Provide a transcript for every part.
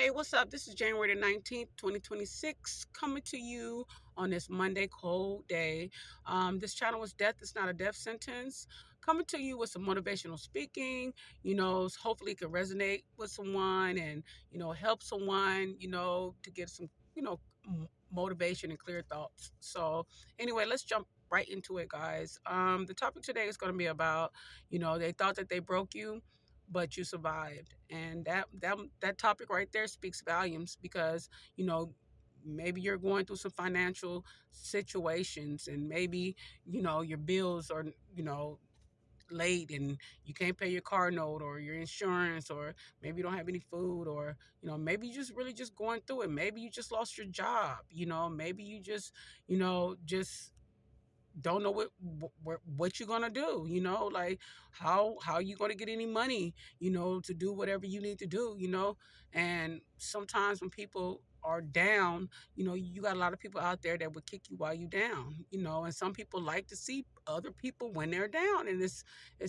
Hey, what's up? This is January the 19th, 2026, coming to you on this Monday cold day. This channel is Death It's Not a Death Sentence. Coming to you with some motivational speaking, hopefully it can resonate with someone and, help someone, to get some, motivation and clear thoughts. So, anyway, let's jump right into it, guys. The topic today is going to be about, they thought that they broke you, but you survived, and that topic right there speaks volumes because maybe you're going through some financial situations, and maybe your bills are late, and you can't pay your car note or your insurance, or maybe you don't have any food, or maybe you just really just going through it. Maybe you just lost your job. Maybe you just don't know what you're gonna do. Like how you gonna get any money, to do whatever you need to do. And sometimes when people are down, you got a lot of people out there that would kick you while you down. And some people like to see other people when they're down, and it's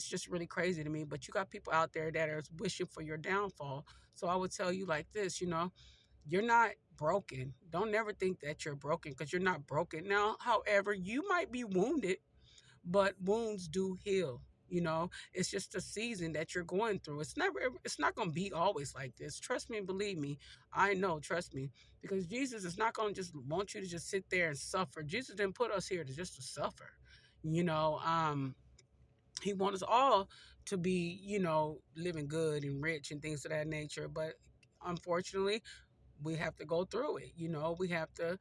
just really crazy to me. But you got people out there that are wishing for your downfall. So I would tell you like this, you're not broken. Don't never think that you're broken, because you're not broken. Now, however, you might be wounded, but wounds do heal. It's just a season that you're going through. It's not going to be always like this. Trust me and believe me. I know, trust me, because Jesus is not going to just want you to just sit there and suffer. Jesus didn't put us here to suffer. You know, um, he wants us all to be, living good and rich and things of that nature. But unfortunately, we have to go through it. We have to,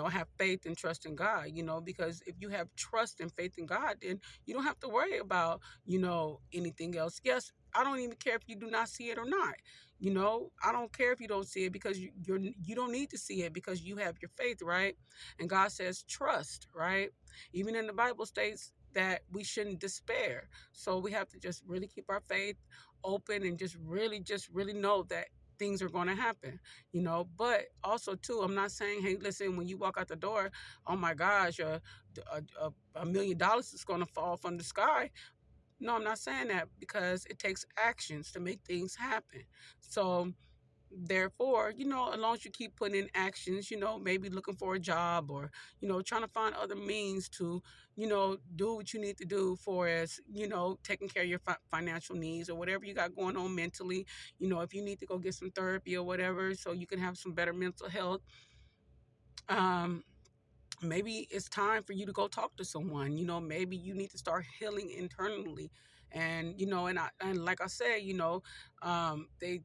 have faith and trust in God, because if you have trust and faith in God, then you don't have to worry about, anything else. Yes, I don't even care if you do not see it or not. I don't care if you don't see it, because you don't need to see it, because you have your faith, right? And God says trust, right? Even in the Bible states that we shouldn't despair. So we have to just really keep our faith open, and just really know that things are going to happen. But also too, I'm not saying, hey, listen, when you walk out the door, oh my gosh, $1 million is going to fall from the sky. No, I'm not saying that, because it takes actions to make things happen. So therefore, as long as you keep putting in actions, maybe looking for a job, or trying to find other means to do what you need to do, for as taking care of your financial needs, or whatever you got going on mentally. If you need to go get some therapy or whatever, so you can have some better mental health. um Maybe it's time for you to go talk to someone. Maybe you need to start healing internally. And and like I said, they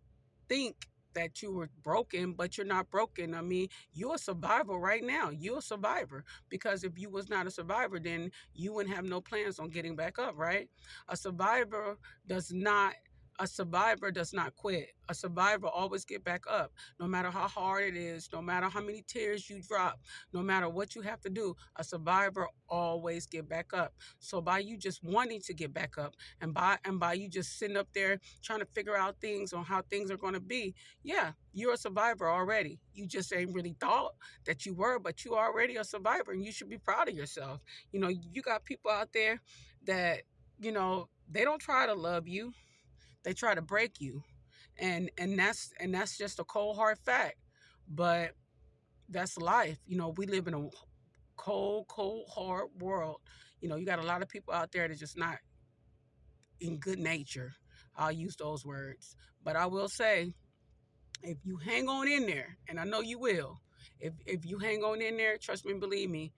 think that you were broken, but you're not broken. I mean, you're a survivor right now. You're a survivor, because if you was not a survivor, then you wouldn't have no plans on getting back up, right? A survivor does not a survivor does not quit. A survivor always get back up, no matter how hard it is, no matter how many tears you drop, no matter what you have to do. A survivor always get back up. So by you just wanting to get back up, and by you just sitting up there trying to figure out things on how things are going to be, yeah, you're a survivor already. You just ain't really thought that you were, but you already a survivor, and you should be proud of yourself. You got people out there that, they don't try to love you, they try to break you. And that's just a cold hard fact. But that's life. We live in a cold hard world. You got a lot of people out there that just not in good nature. I'll use those words. But I will say, if you hang on in there, and I know you will, if you hang on in there, trust me and believe me,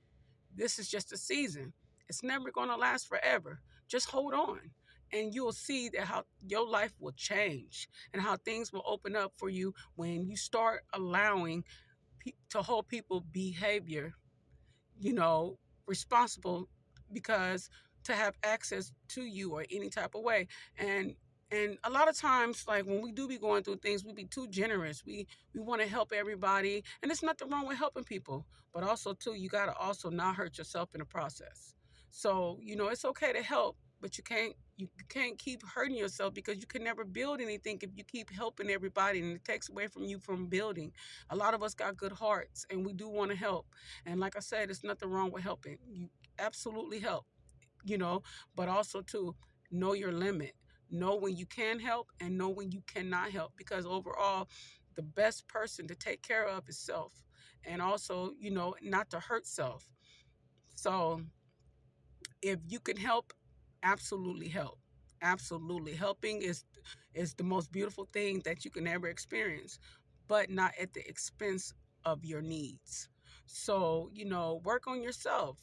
this is just a season. It's never going to last forever. Just hold on, and you'll see that how your life will change, and how things will open up for you when you start allowing to hold people behavior, you know, responsible, because to have access to you or any type of way. And a lot of times, like when we do be going through things, we be too generous. We want to help everybody, and there's nothing wrong with helping people. But also too, you gotta also not hurt yourself in the process. So, it's okay to help, but you can't keep hurting yourself, because you can never build anything if you keep helping everybody, and it takes away from you from building. A lot of us got good hearts, and we do want to help. And like I said, there's nothing wrong with helping. You absolutely help, you know, but also to know your limit. Know when you can help, and know when you cannot help, because overall, the best person to take care of is self, and also, not to hurt self. So if you can help, absolutely help. Absolutely. Helping is the most beautiful thing that you can ever experience, but not at the expense of your needs. So, work on yourself,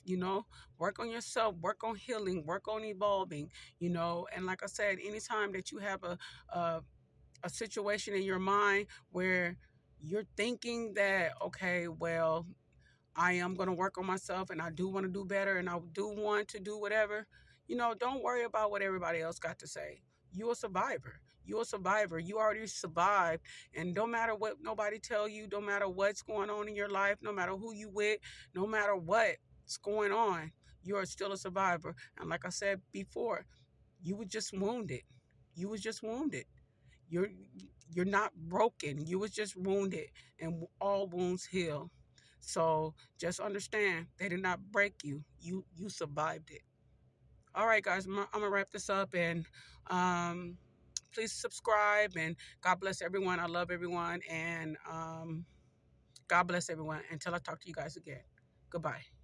work on yourself, work on healing, work on evolving, and like I said, anytime that you have a, a situation in your mind where you're thinking that, okay, well, I am going to work on myself and I do want to do better and I do want to do whatever. Don't worry about what everybody else got to say. You're a survivor. You're a survivor. You already survived. And no matter what nobody tell you, no matter what's going on in your life, no matter who you with, no matter what's going on, you are still a survivor. And like I said before, you were just wounded. You was just wounded. You're you're not broken. You was just wounded, and all wounds heal. So just understand they did not break you. You survived it. All right, guys, I'm gonna wrap this up, and um, please subscribe, and God bless everyone. I love everyone, and God bless everyone. Until I talk to you guys again. Goodbye.